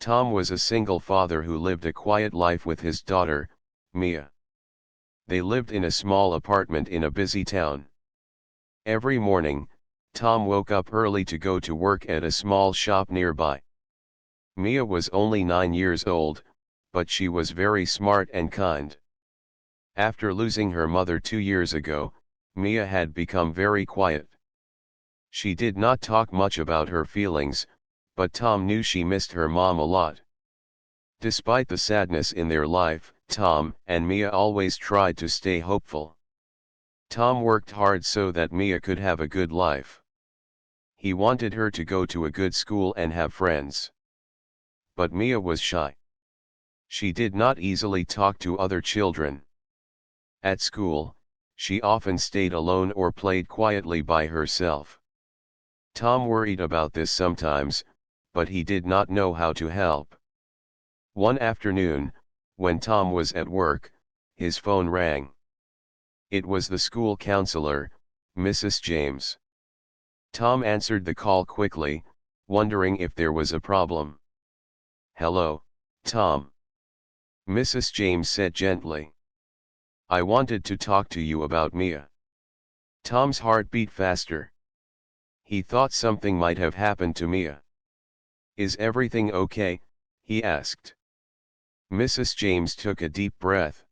Tom was a single father who lived a quiet life with his daughter, Mia. They lived in a small apartment in a busy town. Every morning, Tom woke up early to go to work at a small shop nearby. Mia was only 9 years old, but she was very smart and kind. After losing her mother 2 years ago, Mia had become very quiet. She did not talk much about her feelings, but Tom knew she missed her mom a lot. Despite the sadness in their life, Tom and Mia always tried to stay hopeful. Tom worked hard so that Mia could have a good life. He wanted her to go to a good school and have friends. But Mia was shy. She did not easily talk to other children. At school, she often stayed alone or played quietly by herself. Tom worried about this sometimes, but he did not know how to help. One afternoon, when Tom was at work, his phone rang. It was the school counselor, Mrs. James. Tom answered the call quickly, wondering if there was a problem. "Hello, Tom," Mrs. James said gently. "I wanted to talk to you about Mia." Tom's heart beat faster. He thought something might have happened to Mia. "Is everything okay?" he asked. Mrs. James took a deep breath.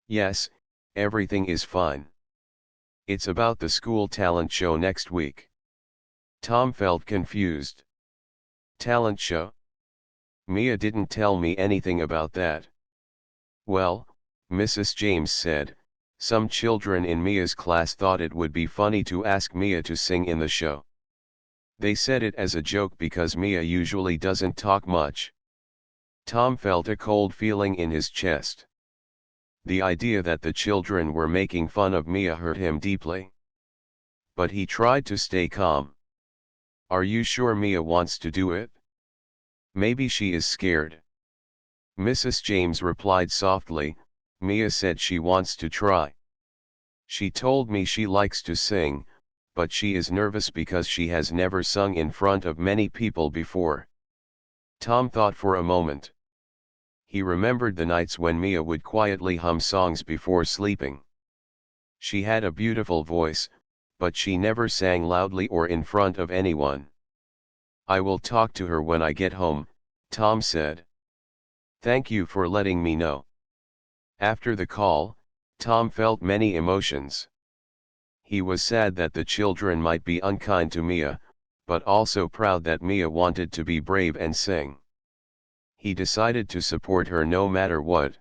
"Yes, everything is fine. It's about the school talent show next week." Tom felt confused. "Talent show? Mia didn't tell me anything about that." "Well," Mrs. James said, "some children in Mia's class thought it would be funny to ask Mia to sing in the show. They said it as a joke because Mia usually doesn't talk much." Tom felt a cold feeling in his chest. The idea that the children were making fun of Mia hurt him deeply. But he tried to stay calm. "Are you sure Mia wants to do it? Maybe she is scared." Mrs. James replied softly, "Mia said she wants to try. She told me she likes to sing, but she is nervous because she has never sung in front of many people before." Tom thought for a moment. He remembered the nights when Mia would quietly hum songs before sleeping. She had a beautiful voice, but she never sang loudly or in front of anyone. "I will talk to her when I get home," Tom said. "Thank you for letting me know." After the call, Tom felt many emotions. He was sad that the children might be unkind to Mia, but also proud that Mia wanted to be brave and sing. He decided to support her no matter what.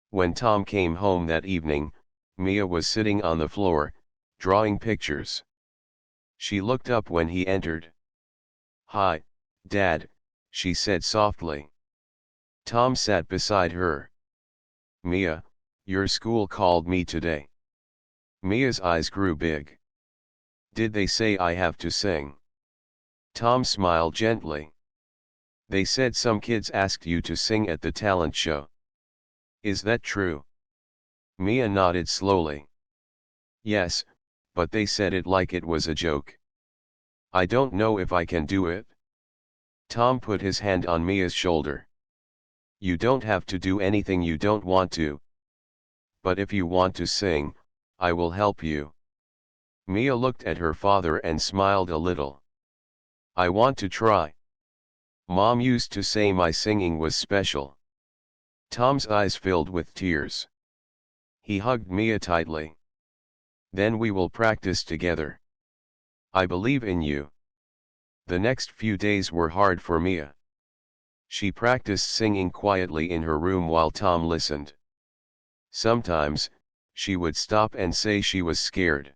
When Tom came home that evening, Mia was sitting on the floor, drawing pictures. She looked up when he entered. "Hi, Dad," she said softly. Tom sat beside her. "Mia, your school called me today." Mia's eyes grew big. "Did they say I have to sing?" Tom smiled gently. "They said some kids asked you to sing at the talent show. Is that true?" Mia nodded slowly. "Yes, but they said it like it was a joke. I don't know if I can do it." Tom put his hand on Mia's shoulder. "You don't have to do anything you don't want to. But if you want to sing, I will help you." Mia looked at her father and smiled a little. "I want to try. Mom used to say my singing was special." Tom's eyes filled with tears. He hugged Mia tightly. "Then we will practice together. I believe in you." The next few days were hard for Mia. She practiced singing quietly in her room while Tom listened. Sometimes, she would stop and say she was scared.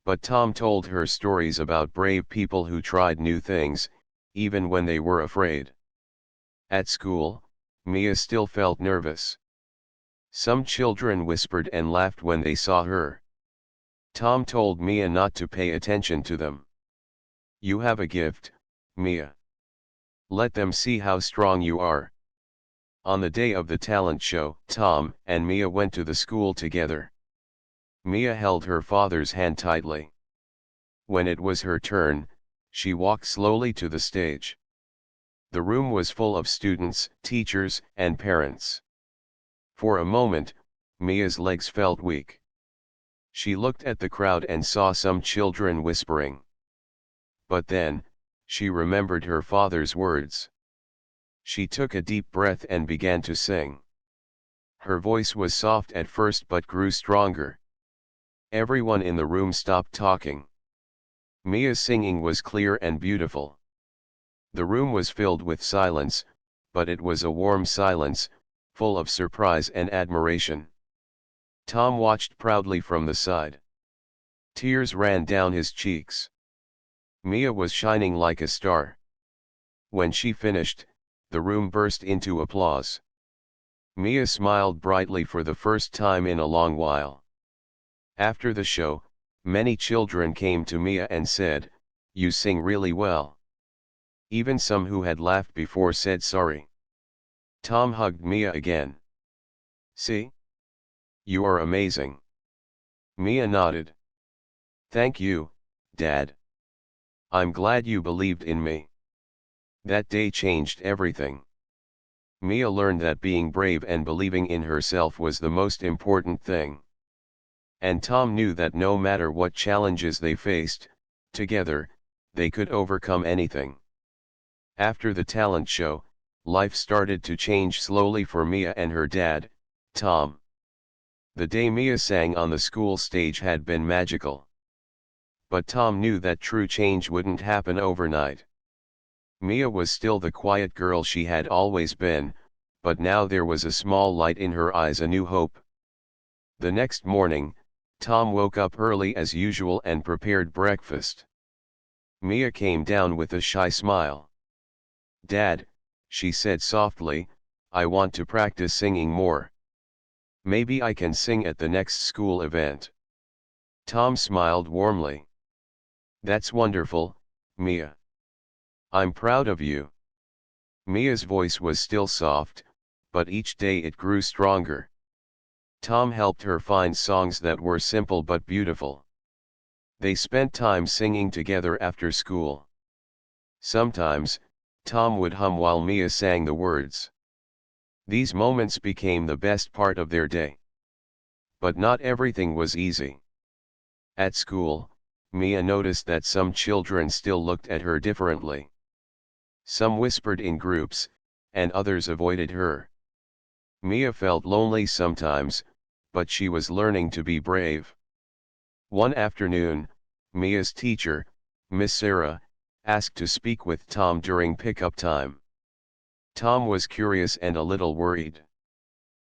But Tom told her stories about brave people who tried new things, even when they were afraid. At school, Mia still felt nervous. Some children whispered and laughed when they saw her. Tom told Mia not to pay attention to them. "You have a gift, Mia. Let them see how strong you are." On the day of the talent show, Tom and Mia went to the school together. Mia held her father's hand tightly. When it was her turn, she walked slowly to the stage. The room was full of students, teachers, and parents. For a moment, Mia's legs felt weak. She looked at the crowd and saw some children whispering. But then, she remembered her father's words. She took a deep breath and began to sing. Her voice was soft at first but grew stronger. Everyone in the room stopped talking. Mia's singing was clear and beautiful. The room was filled with silence, but it was a warm silence, full of surprise and admiration. Tom watched proudly from the side. Tears ran down his cheeks. Mia was shining like a star. When she finished, the room burst into applause. Mia smiled brightly for the first time in a long while. After the show, many children came to Mia and said, "You sing really well." Even some who had laughed before said sorry. Tom hugged Mia again. "See? You are amazing." Mia nodded. "Thank you, Dad. I'm glad you believed in me." That day changed everything. Mia learned that being brave and believing in herself was the most important thing. And Tom knew that no matter what challenges they faced, together, they could overcome anything. After the talent show, life started to change slowly for Mia and her dad, Tom. The day Mia sang on the school stage had been magical. But Tom knew that true change wouldn't happen overnight. Mia was still the quiet girl she had always been, but now there was a small light in her eyes, a new hope. The next morning, Tom woke up early as usual and prepared breakfast. Mia came down with a shy smile. "Dad," she said softly, "I want to practice singing more. Maybe I can sing at the next school event." Tom smiled warmly. "That's wonderful, Mia. I'm proud of you." Mia's voice was still soft, but each day it grew stronger. Tom helped her find songs that were simple but beautiful. They spent time singing together after school. Sometimes, Tom would hum while Mia sang the words. These moments became the best part of their day. But not everything was easy. At school, Mia noticed that some children still looked at her differently. Some whispered in groups, and others avoided her. Mia felt lonely sometimes, but she was learning to be brave. One afternoon, Mia's teacher, Miss Sarah, asked to speak with Tom during pickup time. Tom was curious and a little worried.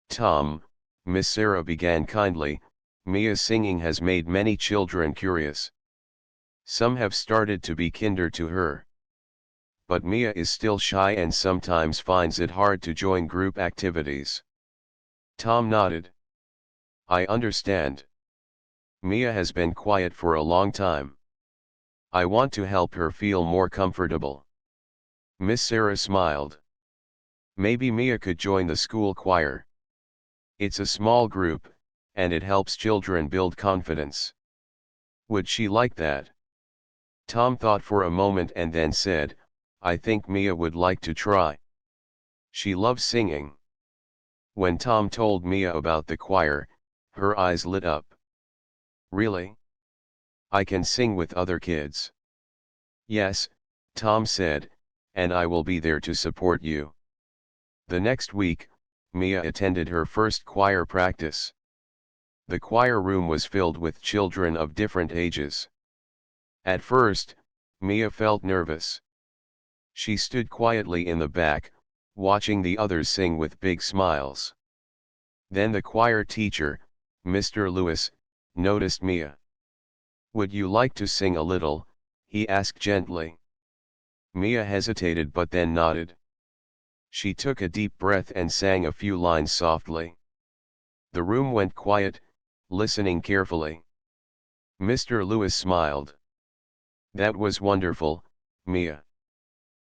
"Tom," Miss Sarah began kindly, "Mia's singing has made many children curious. Some have started to be kinder to her. But Mia is still shy and sometimes finds it hard to join group activities." Tom nodded. "I understand. Mia has been quiet for a long time. I want to help her feel more comfortable." Miss Sarah smiled. "Maybe Mia could join the school choir. It's a small group, and it helps children build confidence. Would she like that?" Tom thought for a moment and then said, "I think Mia would like to try. She loves singing." When Tom told Mia about the choir, her eyes lit up. "Really? I can sing with other kids?" "Yes," Tom said, "and I will be there to support you." The next week, Mia attended her first choir practice. The choir room was filled with children of different ages. At first, Mia felt nervous. She stood quietly in the back, watching the others sing with big smiles. Then the choir teacher, Mr. Lewis, noticed Mia. "Would you like to sing a little?" he asked gently. Mia hesitated but then nodded. She took a deep breath and sang a few lines softly. The room went quiet, listening carefully. Mr. Lewis smiled. "That was wonderful, Mia.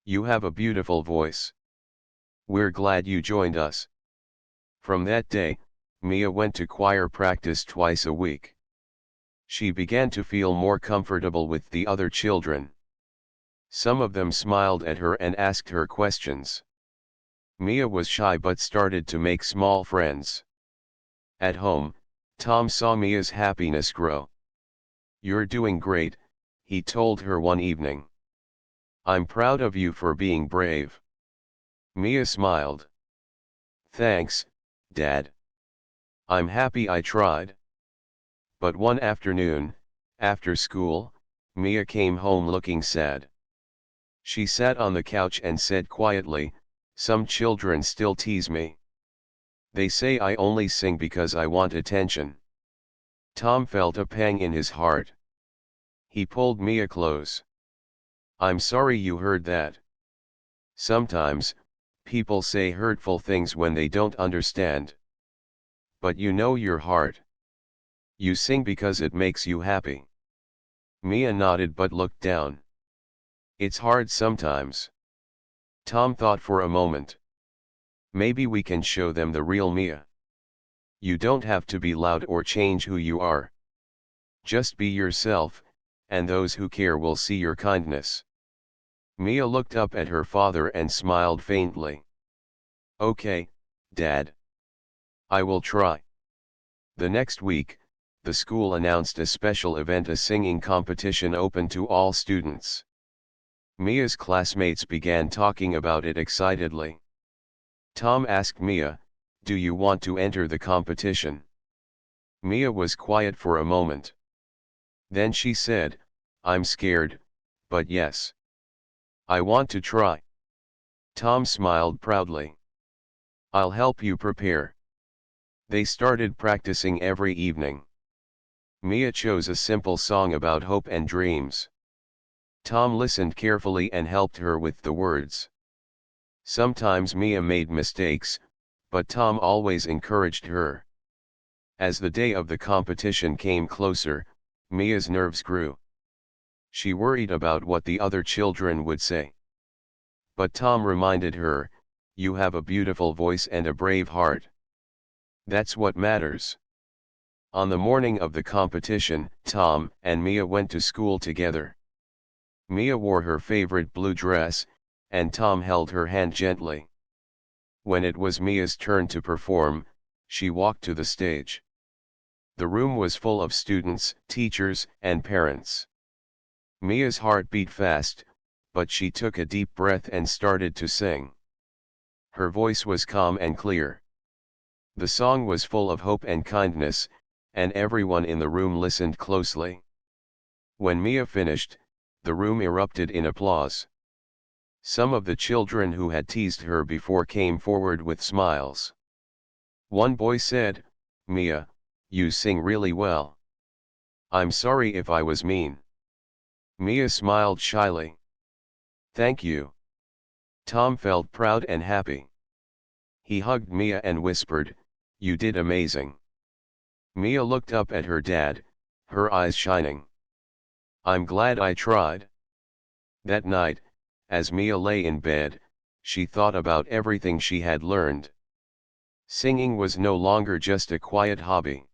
You have a beautiful voice. We're glad you joined us." From that day, Mia went to choir practice twice a week. She began to feel more comfortable with the other children. Some of them smiled at her and asked her questions. Mia was shy but started to make small friends. At home, Tom saw Mia's happiness grow. "You're doing great," he told her one evening. "I'm proud of you for being brave." Mia smiled. "Thanks, Dad. I'm happy I tried." But one afternoon, after school, Mia came home looking sad. She sat on the couch and said quietly, "Some children still tease me. They say I only sing because I want attention." Tom felt a pang in his heart. He pulled Mia close. "I'm sorry you heard that. Sometimes, people say hurtful things when they don't understand. But you know your heart. You sing because it makes you happy." Mia nodded but looked down. "It's hard sometimes." Tom thought for a moment. "Maybe we can show them the real Mia. You don't have to be loud or change who you are. Just be yourself, and those who care will see your kindness." Mia looked up at her father and smiled faintly. "Okay, Dad. I will try." The next week, the school announced a special event, a singing competition open to all students. Mia's classmates began talking about it excitedly. Tom asked Mia, "Do you want to enter the competition?" Mia was quiet for a moment. Then she said, "I'm scared, but yes. I want to try." Tom smiled proudly. "I'll help you prepare." They started practicing every evening. Mia chose a simple song about hope and dreams. Tom listened carefully and helped her with the words. Sometimes Mia made mistakes, but Tom always encouraged her. As the day of the competition came closer, Mia's nerves grew. She worried about what the other children would say. But Tom reminded her, "You have a beautiful voice and a brave heart. That's what matters." On the morning of the competition, Tom and Mia went to school together. Mia wore her favorite blue dress, and Tom held her hand gently. When it was Mia's turn to perform, she walked to the stage. The room was full of students, teachers, and parents. Mia's heart beat fast, but she took a deep breath and started to sing. Her voice was calm and clear. The song was full of hope and kindness, and everyone in the room listened closely. When Mia finished, the room erupted in applause. Some of the children who had teased her before came forward with smiles. One boy said, "Mia, you sing really well. I'm sorry if I was mean." Mia smiled shyly. "Thank you." Tom felt proud and happy. He hugged Mia and whispered, "You did amazing." Mia looked up at her dad, her eyes shining. "I'm glad I tried." That night, as Mia lay in bed, she thought about everything she had learned. Singing was no longer just a quiet hobby.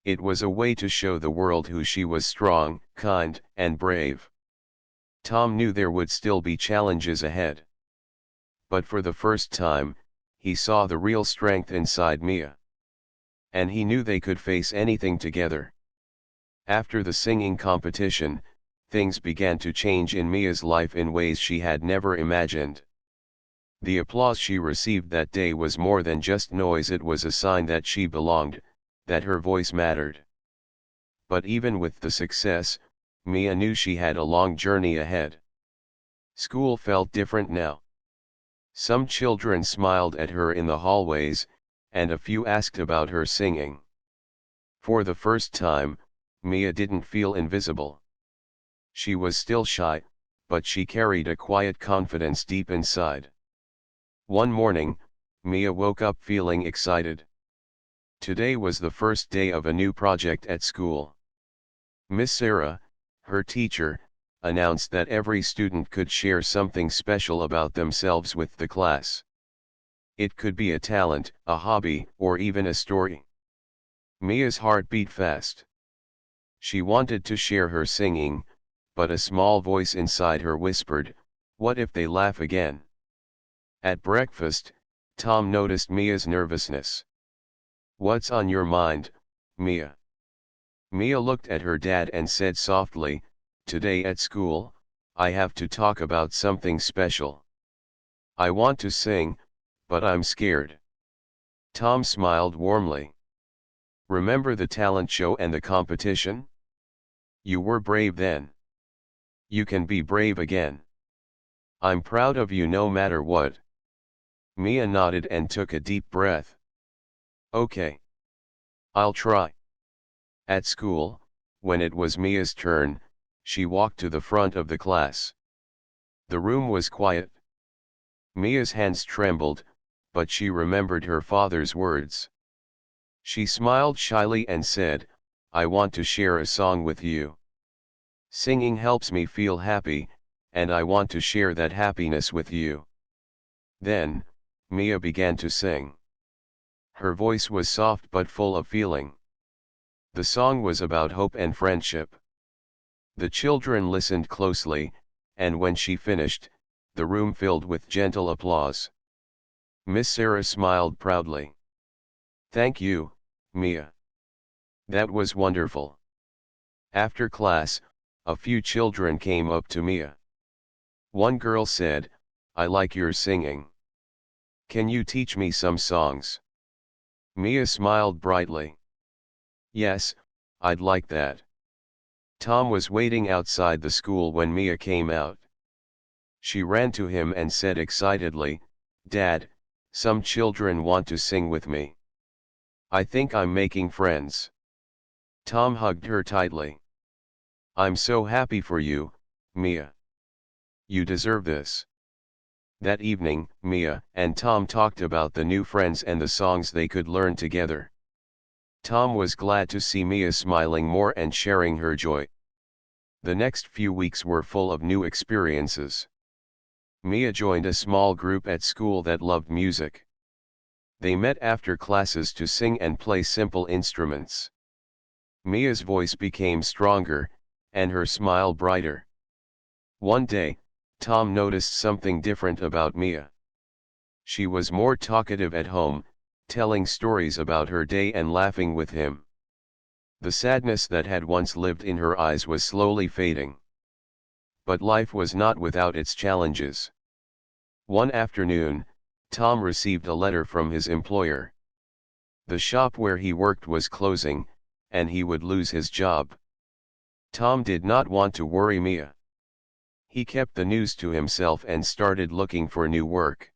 It was a way to show the world who she was: strong, kind, and brave. Tom knew there would still be challenges ahead. But for the first time, he saw the real strength inside Mia. And he knew they could face anything together. After the singing competition, things began to change in Mia's life in ways she had never imagined. The applause she received that day was more than just noise. It was a sign that she belonged, that her voice mattered. But even with the success, Mia knew she had a long journey ahead. School felt different now. Some children smiled at her in the hallways, and a few asked about her singing. For the first time, Mia didn't feel invisible. She was still shy, but she carried a quiet confidence deep inside. One morning, Mia woke up feeling excited. Today was the first day of a new project at school. Miss Sarah, her teacher, announced that every student could share something special about themselves with the class. It could be a talent, a hobby, or even a story. Mia's heart beat fast. She wanted to share her singing, but a small voice inside her whispered, "What if they laugh again?" At breakfast, Tom noticed Mia's nervousness. "What's on your mind, Mia?" Mia looked at her dad and said softly, "Today at school, I have to talk about something special. I want to sing, but I'm scared." Tom smiled warmly. "Remember the talent show and the competition? You were brave then. You can be brave again. I'm proud of you no matter what." Mia nodded and took a deep breath. "Okay. I'll try." At school, when it was Mia's turn, she walked to the front of the class. The room was quiet. Mia's hands trembled, but she remembered her father's words. She smiled shyly and said, "I want to share a song with you. Singing helps me feel happy, and I want to share that happiness with you." Then, Mia began to sing. Her voice was soft but full of feeling. The song was about hope and friendship. The children listened closely, and when she finished, the room filled with gentle applause. Miss Sarah smiled proudly. "Thank you, Mia. That was wonderful." After class, a few children came up to Mia. One girl said, "I like your singing. Can you teach me some songs?" Mia smiled brightly. "Yes, I'd like that." Tom was waiting outside the school when Mia came out. She ran to him and said excitedly, "Dad, some children want to sing with me. I think I'm making friends." Tom hugged her tightly. "I'm so happy for you, Mia. You deserve this." That evening, Mia and Tom talked about the new friends and the songs they could learn together. Tom was glad to see Mia smiling more and sharing her joy. The next few weeks were full of new experiences. Mia joined a small group at school that loved music. They met after classes to sing and play simple instruments. Mia's voice became stronger, and her smile brighter. One day, Tom noticed something different about Mia. She was more talkative at home, telling stories about her day and laughing with him. The sadness that had once lived in her eyes was slowly fading. But life was not without its challenges. One afternoon, Tom received a letter from his employer. The shop where he worked was closing, and he would lose his job. Tom did not want to worry Mia. He kept the news to himself and started looking for new work.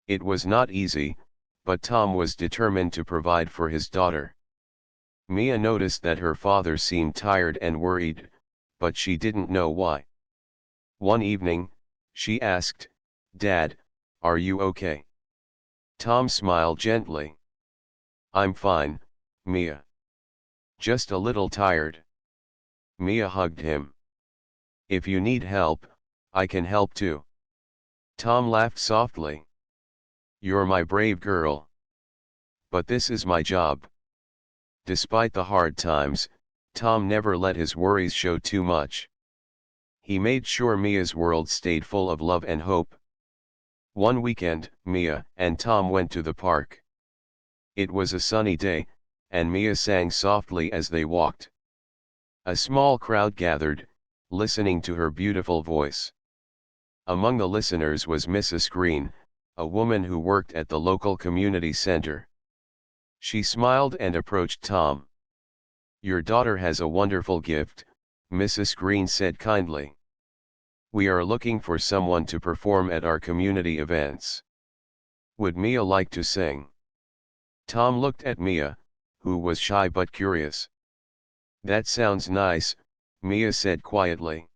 It was not easy, but Tom was determined to provide for his daughter. Mia noticed that her father seemed tired and worried, but she didn't know why. One evening, she asked, "Dad, are you okay?" Tom smiled gently. "I'm fine, Mia. Just a little tired." Mia hugged him. "If you need help, I can help too." Tom laughed softly. "You're my brave girl. But this is my job." Despite the hard times, Tom never let his worries show too much. He made sure Mia's world stayed full of love and hope. One weekend, Mia and Tom went to the park. It was a sunny day, and Mia sang softly as they walked. A small crowd gathered, listening to her beautiful voice. Among the listeners was Mrs. Green, a woman who worked at the local community center. She smiled and approached Tom. "Your daughter has a wonderful gift," Mrs. Green said kindly. "We are looking for someone to perform at our community events. Would Mia like to sing?" Tom looked at Mia, who was shy but curious. "That sounds nice," Mia said quietly.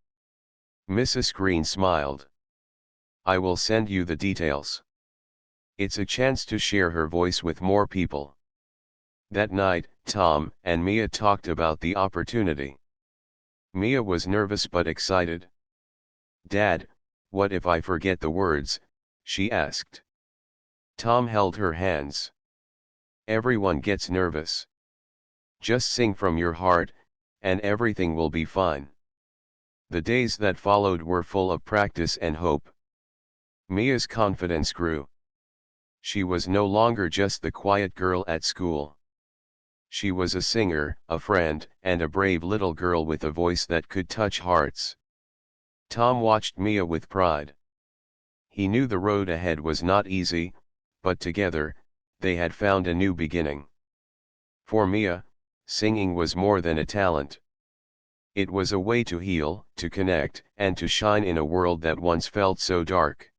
Mrs. Green smiled. "I will send you the details. It's a chance to share her voice with more people." That night, Tom and Mia talked about the opportunity. Mia was nervous but excited. "Dad, what if I forget the words?" she asked. Tom held her hands. "Everyone gets nervous. Just sing from your heart, and everything will be fine." The days that followed were full of practice and hope. Mia's confidence grew. She was no longer just the quiet girl at school. She was a singer, a friend, and a brave little girl with a voice that could touch hearts. Tom watched Mia with pride. He knew the road ahead was not easy, but together, they had found a new beginning. For Mia, singing was more than a talent. It was a way to heal, to connect, and to shine in a world that once felt so dark.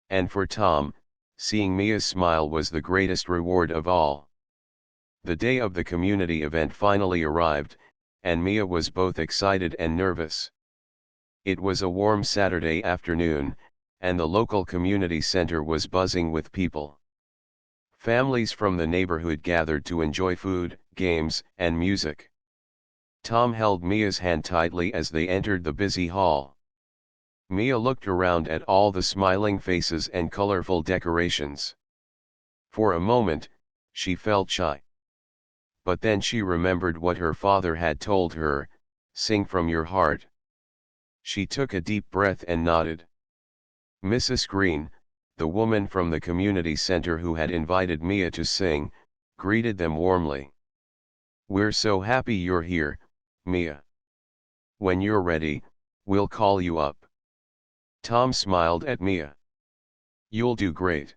And for Tom, seeing Mia's smile was the greatest reward of all. The day of the community event finally arrived, and Mia was both excited and nervous. It was a warm Saturday afternoon, and the local community center was buzzing with people. Families from the neighborhood gathered to enjoy food, games, and music. Tom held Mia's hand tightly as they entered the busy hall. Mia looked around at all the smiling faces and colorful decorations. For a moment, she felt shy. But then she remembered what her father had told her, "Sing from your heart." She took a deep breath and nodded. Mrs. Green, the woman from the community center who had invited Mia to sing, greeted them warmly. "We're so happy you're here, Mia. When you're ready, we'll call you up." Tom smiled at Mia. "You'll do great."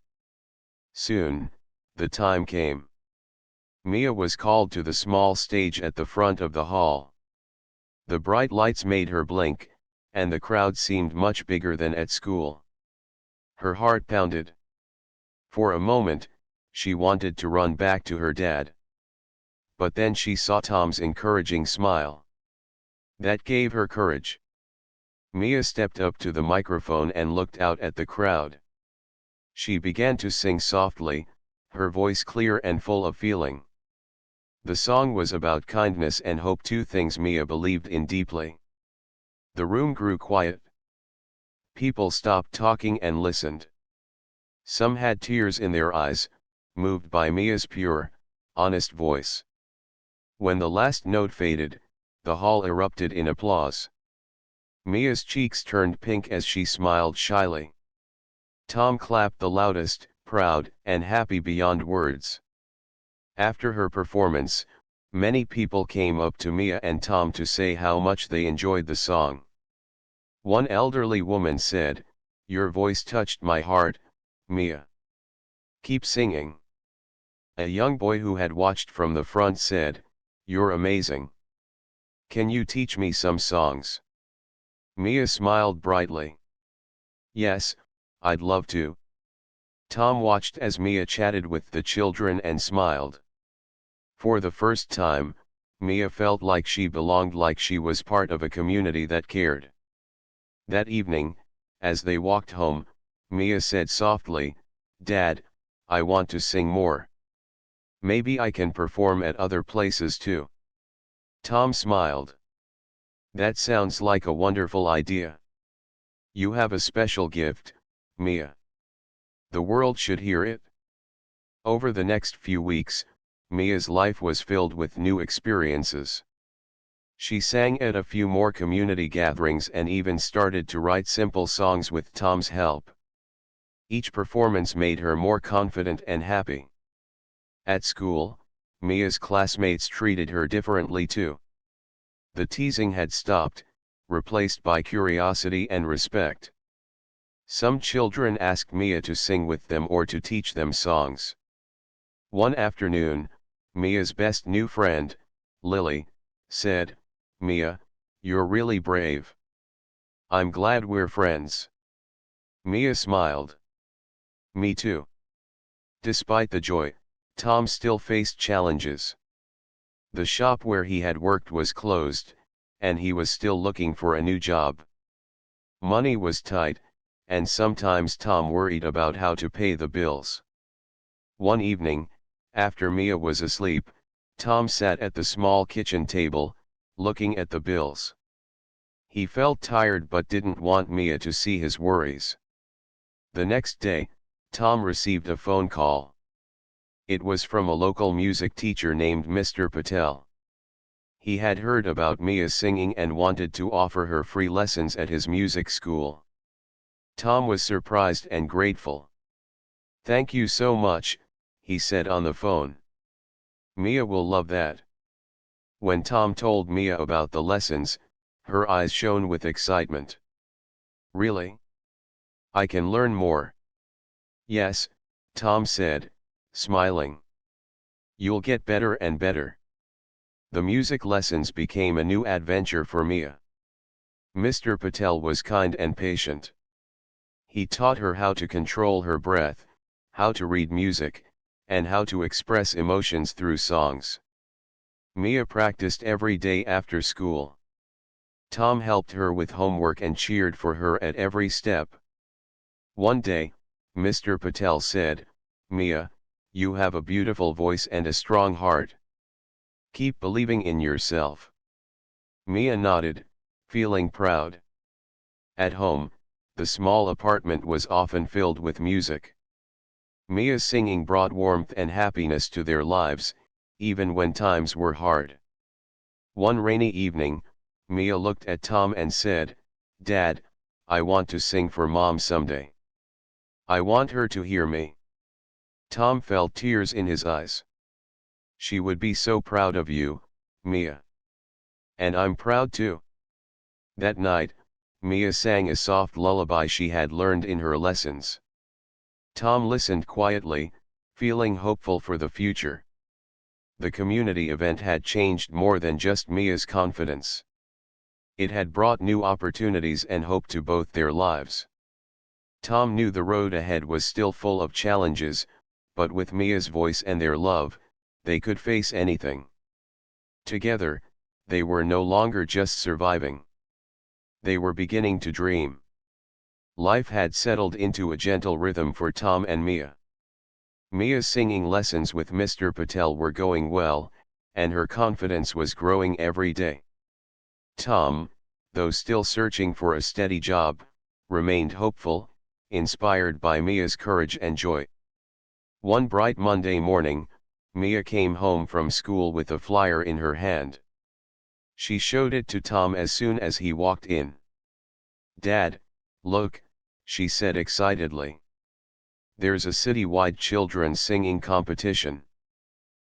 Soon, the time came. Mia was called to the small stage at the front of the hall. The bright lights made her blink, and the crowd seemed much bigger than at school. Her heart pounded. For a moment, she wanted to run back to her dad. But then she saw Tom's encouraging smile. That gave her courage. Mia stepped up to the microphone and looked out at the crowd. She began to sing softly, her voice clear and full of feeling. The song was about kindness and hope, two things Mia believed in deeply. The room grew quiet. People stopped talking and listened. Some had tears in their eyes, moved by Mia's pure, honest voice. When the last note faded, the hall erupted in applause. Mia's cheeks turned pink as she smiled shyly. Tom clapped the loudest, proud and happy beyond words. After her performance, many people came up to Mia and Tom to say how much they enjoyed the song. One elderly woman said, "Your voice touched my heart, Mia. Keep singing." A young boy who had watched from the front said, "You're amazing. Can you teach me some songs?" Mia smiled brightly. "Yes, I'd love to." Tom watched as Mia chatted with the children and smiled. For the first time, Mia felt like she belonged, like she was part of a community that cared. That evening, as they walked home, Mia said softly, "Dad, I want to sing more. Maybe I can perform at other places too." Tom smiled. "That sounds like a wonderful idea. You have a special gift, Mia. The world should hear it." Over the next few weeks, Mia's life was filled with new experiences. She sang at a few more community gatherings and even started to write simple songs with Tom's help. Each performance made her more confident and happy. At school, Mia's classmates treated her differently too. The teasing had stopped, replaced by curiosity and respect. Some children asked Mia to sing with them or to teach them songs. One afternoon, Mia's best new friend, Lily, said, "Mia, you're really brave. I'm glad we're friends." Mia smiled. "Me too." Despite the joy, Tom still faced challenges. The shop where he had worked was closed, and he was still looking for a new job. Money was tight, and sometimes Tom worried about how to pay the bills. One evening, after Mia was asleep, Tom sat at the small kitchen table, looking at the bills. He felt tired but didn't want Mia to see his worries. The next day, Tom received a phone call. It was from a local music teacher named Mr. Patel. He had heard about Mia's singing and wanted to offer her free lessons at his music school. Tom was surprised and grateful. "Thank you so much," he said on the phone. "Mia will love that." When Tom told Mia about the lessons, her eyes shone with excitement. "Really? I can learn more?" "Yes," Tom said, smiling. "You'll get better and better." The music lessons became a new adventure for Mia. Mr. Patel was kind and patient. He taught her how to control her breath, how to read music, and how to express emotions through songs. Mia practiced every day after school. Tom helped her with homework and cheered for her at every step. One day, Mr. Patel said, "Mia, you have a beautiful voice and a strong heart. Keep believing in yourself." Mia nodded, feeling proud. At home, the small apartment was often filled with music. Mia's singing brought warmth and happiness to their lives, even when times were hard. One rainy evening, Mia looked at Tom and said, "Dad, I want to sing for Mom someday. I want her to hear me." Tom felt tears in his eyes. "She would be so proud of you, Mia. And I'm proud too." That night, Mia sang a soft lullaby she had learned in her lessons. Tom listened quietly, feeling hopeful for the future. The community event had changed more than just Mia's confidence. It had brought new opportunities and hope to both their lives. Tom knew the road ahead was still full of challenges, but with Mia's voice and their love, they could face anything. Together, they were no longer just surviving. They were beginning to dream. Life had settled into a gentle rhythm for Tom and Mia. Mia's singing lessons with Mr. Patel were going well, and her confidence was growing every day. Tom, though still searching for a steady job, remained hopeful, inspired by Mia's courage and joy. One bright Monday morning, Mia came home from school with a flyer in her hand. She showed it to Tom as soon as he walked in. "Dad, look," she said excitedly. "There's a city-wide children's singing competition.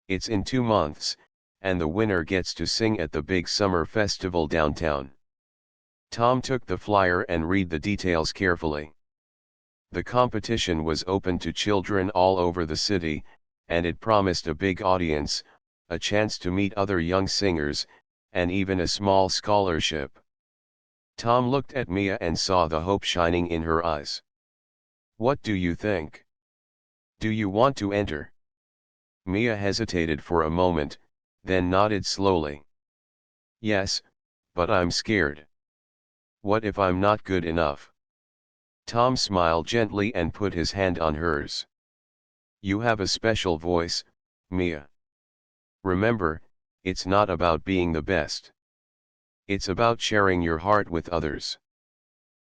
It's in 2 months, and the winner gets to sing at the big summer festival downtown." Tom took the flyer and read the details carefully. The competition was open to children all over the city, and it promised a big audience, a chance to meet other young singers, and even a small scholarship. Tom looked at Mia and saw the hope shining in her eyes. "What do you think? Do you want to enter?" Mia hesitated for a moment, then nodded slowly. "Yes, but I'm scared. What if I'm not good enough?" Tom smiled gently and put his hand on hers. "You have a special voice, Mia. Remember, it's not about being the best. It's about sharing your heart with others.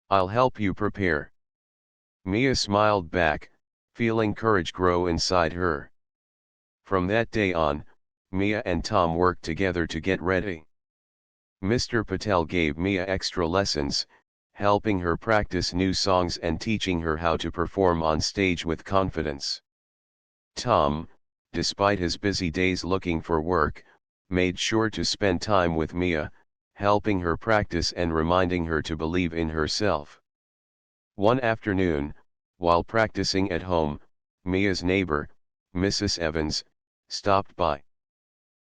I'll help you prepare." Mia smiled back, feeling courage grow inside her. From that day on, Mia and Tom worked together to get ready. Mr. Patel gave Mia extra lessons, helping her practice new songs and teaching her how to perform on stage with confidence. Tom, despite his busy days looking for work, made sure to spend time with Mia, helping her practice and reminding her to believe in herself. One afternoon, while practicing at home, Mia's neighbor, Mrs. Evans, stopped by.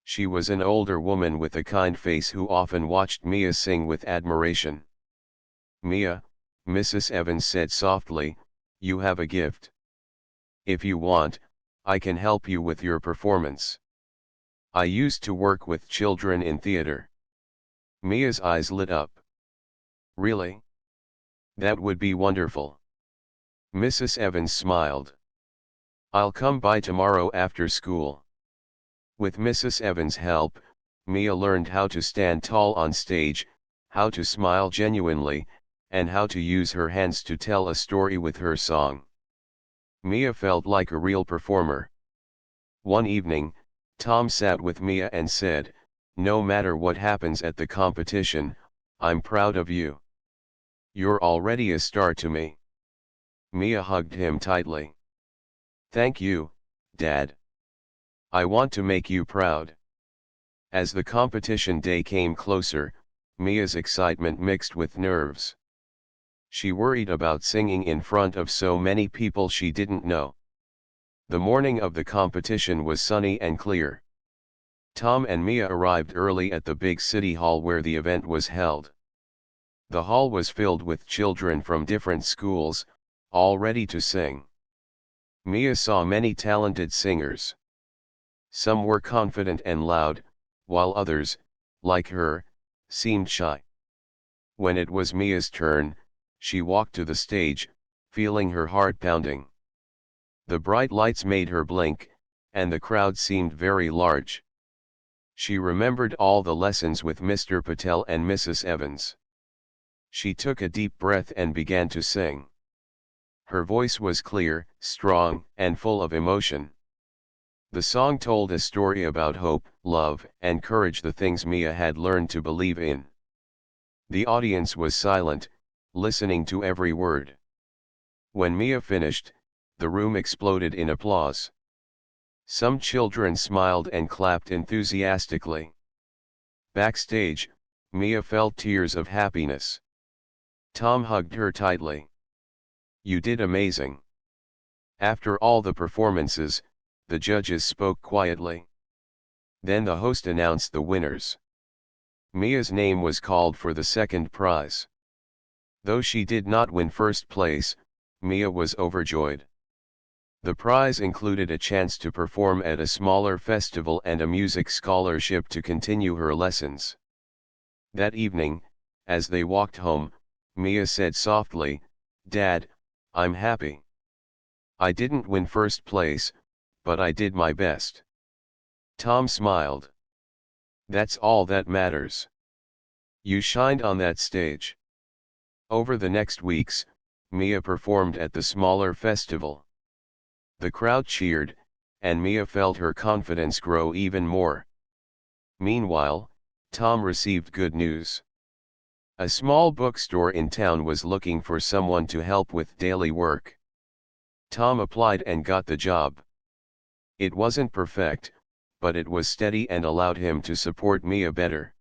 She was an older woman with a kind face who often watched Mia sing with admiration. "Mia," Mrs. Evans said softly, "you have a gift. If you want, I can help you with your performance. I used to work with children in theater." Mia's eyes lit up. "Really? That would be wonderful." Mrs. Evans smiled. "I'll come by tomorrow after school." With Mrs. Evans' help, Mia learned how to stand tall on stage, how to smile genuinely, and how to use her hands to tell a story with her song. Mia felt like a real performer. One evening, Tom sat with Mia and said, No matter what happens at the competition, I'm proud of you. You're already a star to me." Mia hugged him tightly. "Thank you, Dad. I want to make you proud." As the competition day came closer, Mia's excitement mixed with nerves. She worried about singing in front of so many people she didn't know. The morning of the competition was sunny and clear. Tom and Mia arrived early at the big city hall where the event was held. The hall was filled with children from different schools, all ready to sing. Mia saw many talented singers. Some were confident and loud, while others, like her, seemed shy. When it was Mia's turn, she walked to the stage, feeling her heart pounding. The bright lights made her blink, and the crowd seemed very large. She remembered all the lessons with Mr. Patel and Mrs. Evans. She took a deep breath and began to sing. Her voice was clear, strong, and full of emotion. The song told a story about hope, love, and courage, the things Mia had learned to believe in. The audience was silent, listening to every word. When Mia finished, the room exploded in applause. Some children smiled and clapped enthusiastically. Backstage, Mia felt tears of happiness. Tom hugged her tightly. "You did amazing." After all the performances, the judges spoke quietly. Then the host announced the winners. Mia's name was called for the second prize. Though she did not win first place, Mia was overjoyed. The prize included a chance to perform at a smaller festival and a music scholarship to continue her lessons. That evening, as they walked home, Mia said softly, "Dad, I'm happy. I didn't win first place, but I did my best." Tom smiled. "That's all that matters. You shined on that stage." Over the next weeks, Mia performed at the smaller festival. The crowd cheered, and Mia felt her confidence grow even more. Meanwhile, Tom received good news. A small bookstore in town was looking for someone to help with daily work. Tom applied and got the job. It wasn't perfect, but it was steady and allowed him to support Mia better.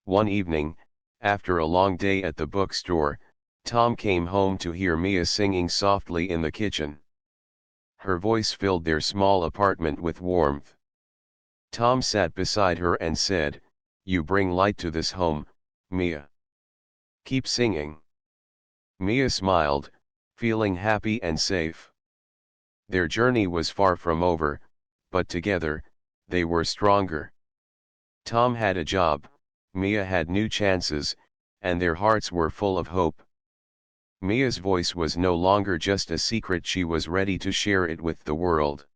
One evening, after a long day at the bookstore, Tom came home to hear Mia singing softly in the kitchen. Her voice filled their small apartment with warmth. Tom sat beside her and said, "You bring light to this home, Mia. Keep singing." Mia smiled, feeling happy and safe. Their journey was far from over, but together, they were stronger. Tom had a job, Mia had new chances, and their hearts were full of hope. Mia's voice was no longer just a secret, she was ready to share it with the world.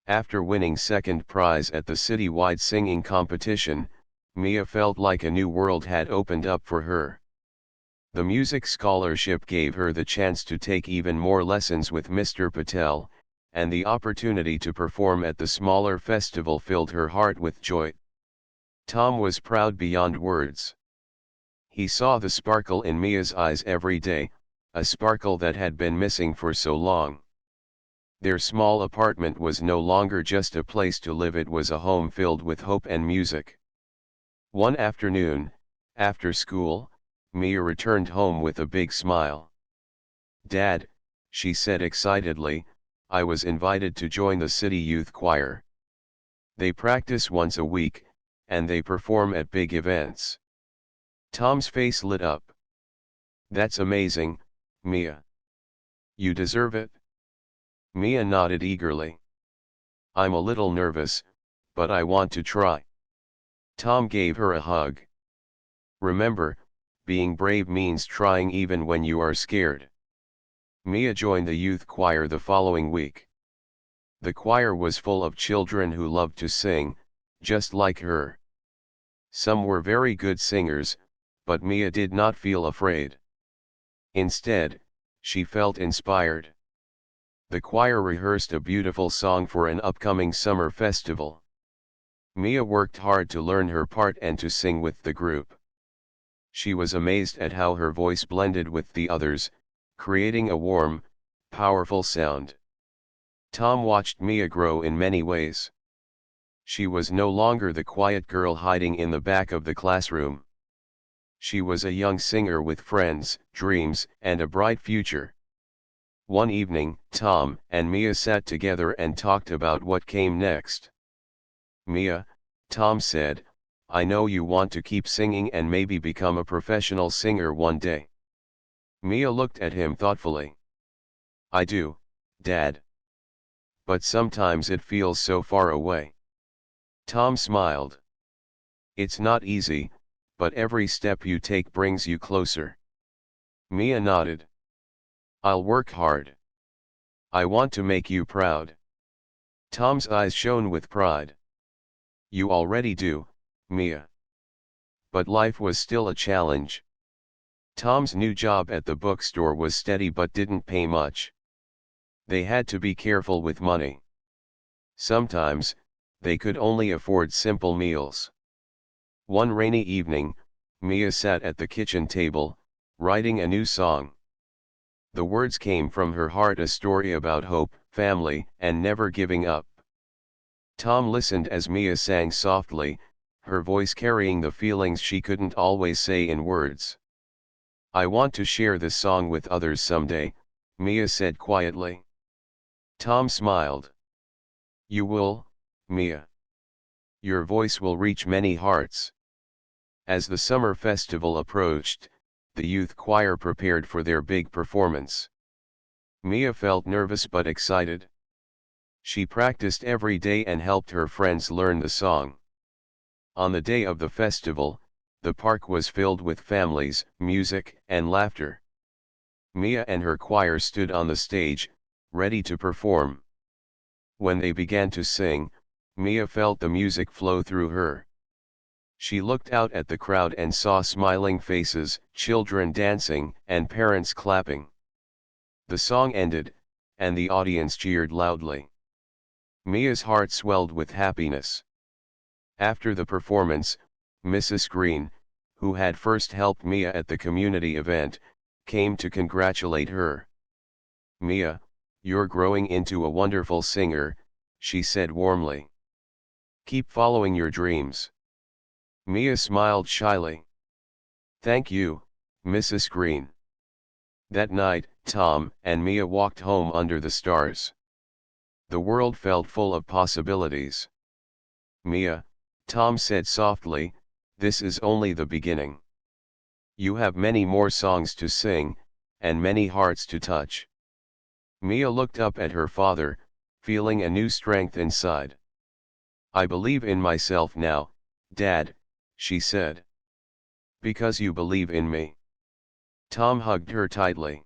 After winning second prize at the citywide singing competition, Mia felt like a new world had opened up for her. The music scholarship gave her the chance to take even more lessons with Mr. Patel, and the opportunity to perform at the smaller festival filled her heart with joy. Tom was proud beyond words. He saw the sparkle in Mia's eyes every day, a sparkle that had been missing for so long. Their small apartment was no longer just a place to live, it was a home filled with hope and music. One afternoon, after school, Mia returned home with a big smile. "Dad," she said excitedly, "I was invited to join the city youth choir. They practice once a week, and they perform at big events." Tom's face lit up. "That's amazing, Mia. You deserve it." Mia nodded eagerly. "I'm a little nervous, but I want to try." Tom gave her a hug. "Remember, being brave means trying even when you are scared." Mia joined the youth choir the following week. The choir was full of children who loved to sing, just like her. Some were very good singers, but Mia did not feel afraid. Instead, she felt inspired. The choir rehearsed a beautiful song for an upcoming summer festival. Mia worked hard to learn her part and to sing with the group. She was amazed at how her voice blended with the others, creating a warm, powerful sound. Tom watched Mia grow in many ways. She was no longer the quiet girl hiding in the back of the classroom. She was a young singer with friends, dreams, and a bright future. One evening, Tom and Mia sat together and talked about what came next. "Mia," Tom said, "I know you want to keep singing and maybe become a professional singer one day." Mia looked at him thoughtfully. "I do, Dad. But sometimes it feels so far away." Tom smiled. "It's not easy, but every step you take brings you closer." Mia nodded. "I'll work hard. I want to make you proud." Tom's eyes shone with pride. "You already do, Mia." But life was still a challenge. Tom's new job at the bookstore was steady but didn't pay much. They had to be careful with money. Sometimes, they could only afford simple meals. One rainy evening, Mia sat at the kitchen table, writing a new song. The words came from her heart, a story about hope, family, and never giving up. Tom listened as Mia sang softly, her voice carrying the feelings she couldn't always say in words. "I want to share this song with others someday," Mia said quietly. Tom smiled. "You will, Mia. Your voice will reach many hearts." As the summer festival approached, the youth choir prepared for their big performance. Mia felt nervous but excited. She practiced every day and helped her friends learn the song. On the day of the festival, the park was filled with families, music, and laughter. Mia and her choir stood on the stage, ready to perform. When they began to sing, Mia felt the music flow through her. She looked out at the crowd and saw smiling faces, children dancing, and parents clapping. The song ended, and the audience cheered loudly. Mia's heart swelled with happiness. After the performance, Mrs. Green, who had first helped Mia at the community event, came to congratulate her. "Mia, you're growing into a wonderful singer," she said warmly. "Keep following your dreams." Mia smiled shyly. "Thank you, Mrs. Green." That night, Tom and Mia walked home under the stars. The world felt full of possibilities. "Mia," Tom said softly, "this is only the beginning. You have many more songs to sing, and many hearts to touch." Mia looked up at her father, feeling a new strength inside. "I believe in myself now, Dad," she said. "Because you believe in me." Tom hugged her tightly.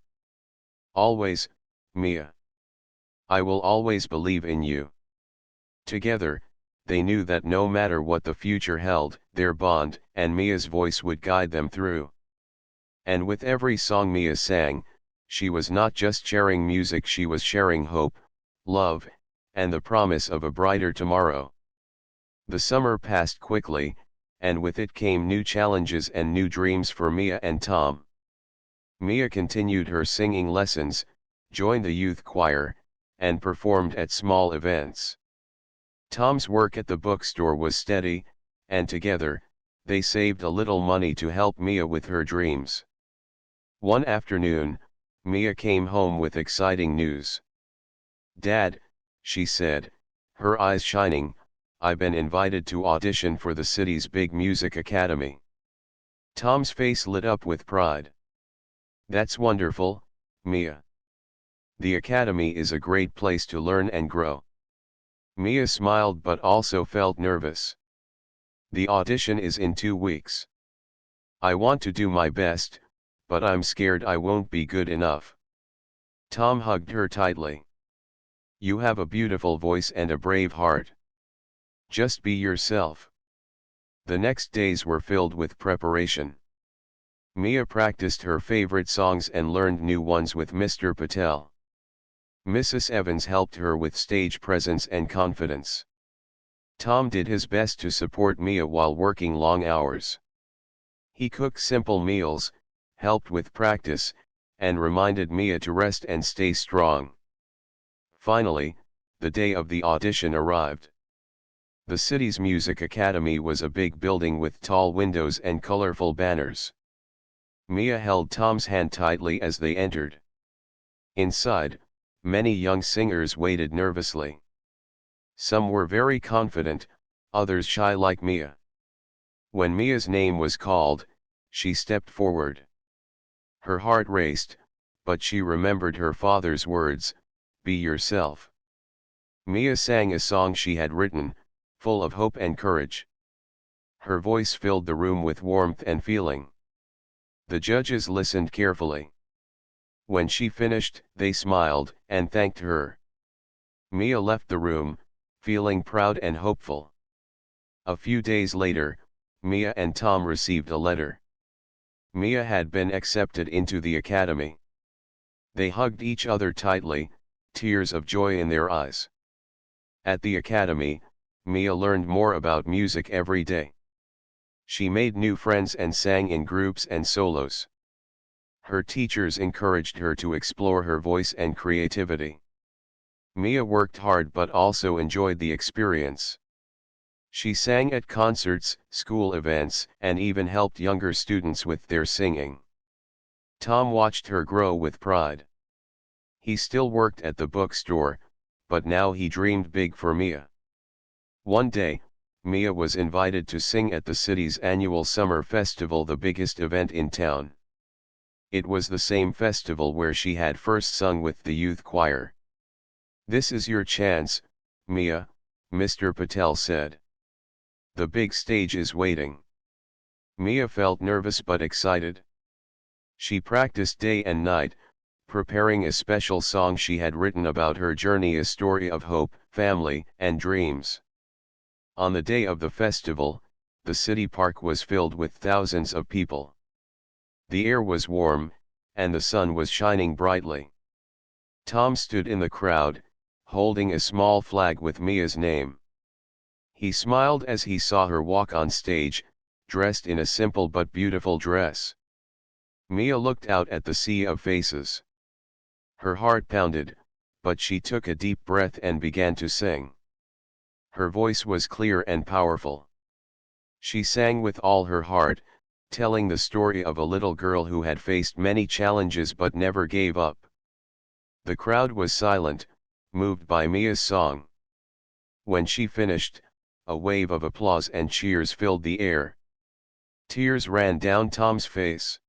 "Always, Mia. I will always believe in you." Together, they knew that no matter what the future held, their bond and Mia's voice would guide them through. And with every song Mia sang, she was not just sharing music, she was sharing hope, love, and the promise of a brighter tomorrow. The summer passed quickly, and with it came new challenges and new dreams for Mia and Tom. Mia continued her singing lessons, joined the youth choir, and performed at small events. Tom's work at the bookstore was steady, and together, they saved a little money to help Mia with her dreams. One afternoon, Mia came home with exciting news. "Dad," she said, her eyes shining, "I've been invited to audition for the city's big music academy." Tom's face lit up with pride. "That's wonderful, Mia. The academy is a great place to learn and grow." Mia smiled but also felt nervous. "The audition is in 2 weeks. I want to do my best, but I'm scared I won't be good enough." Tom hugged her tightly. "You have a beautiful voice and a brave heart. Just be yourself." The next days were filled with preparation. Mia practiced her favorite songs and learned new ones with Mr. Patel. Mrs. Evans helped her with stage presence and confidence. Tom did his best to support Mia while working long hours. He cooked simple meals, helped with practice, and reminded Mia to rest and stay strong. Finally, the day of the audition arrived. The city's music academy was a big building with tall windows and colorful banners. Mia held Tom's hand tightly as they entered. Inside, many young singers waited nervously. Some were very confident, others shy like Mia. When Mia's name was called, she stepped forward. Her heart raced, but she remembered her father's words, "Be yourself." Mia sang a song she had written, full of hope and courage. Her voice filled the room with warmth and feeling. The judges listened carefully. When she finished, they smiled and thanked her. Mia left the room, feeling proud and hopeful. A few days later, Mia and Tom received a letter. Mia had been accepted into the academy. They hugged each other tightly, tears of joy in their eyes. At the academy, Mia learned more about music every day. She made new friends and sang in groups and solos. Her teachers encouraged her to explore her voice and creativity. Mia worked hard but also enjoyed the experience. She sang at concerts, school events, and even helped younger students with their singing. Tom watched her grow with pride. He still worked at the bookstore, but now he dreamed big for Mia. One day, Mia was invited to sing at the city's annual summer festival, the biggest event in town. It was the same festival where she had first sung with the youth choir. "This is your chance, Mia," Mr. Patel said. "The big stage is waiting." Mia felt nervous but excited. She practiced day and night, preparing a special song she had written about her journey, a story of hope, family, and dreams. On the day of the festival, the city park was filled with thousands of people. The air was warm, and the sun was shining brightly. Tom stood in the crowd, holding a small flag with Mia's name. He smiled as he saw her walk on stage, dressed in a simple but beautiful dress. Mia looked out at the sea of faces. Her heart pounded, but she took a deep breath and began to sing. Her voice was clear and powerful. She sang with all her heart, telling the story of a little girl who had faced many challenges but never gave up. The crowd was silent, moved by Mia's song. When she finished, a wave of applause and cheers filled the air. Tears ran down Tom's face.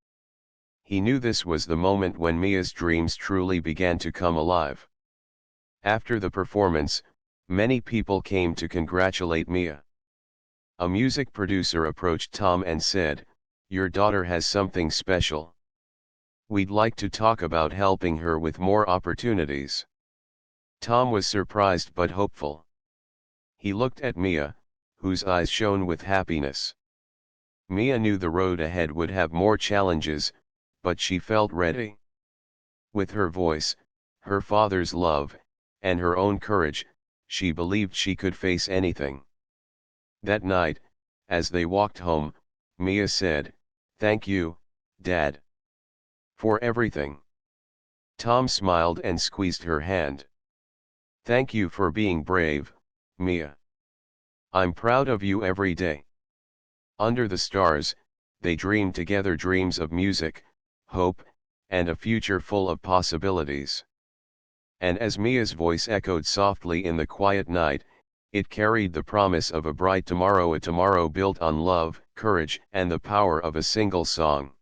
He knew this was the moment when Mia's dreams truly began to come alive. After the performance, many people came to congratulate Mia. A music producer approached Tom and said, "Your daughter has something special. We'd like to talk about helping her with more opportunities." Tom was surprised but hopeful. He looked at Mia, whose eyes shone with happiness. Mia knew the road ahead would have more challenges, but she felt ready. With her voice, her father's love, and her own courage, she believed she could face anything. That night, as they walked home, Mia said, "Thank you, Dad, for everything." Tom smiled and squeezed her hand. "Thank you for being brave, Mia. I'm proud of you every day." Under the stars, they dreamed together dreams of music, hope, and a future full of possibilities. And as Mia's voice echoed softly in the quiet night, it carried the promise of a bright tomorrow, a tomorrow built on love, courage, and the power of a single song.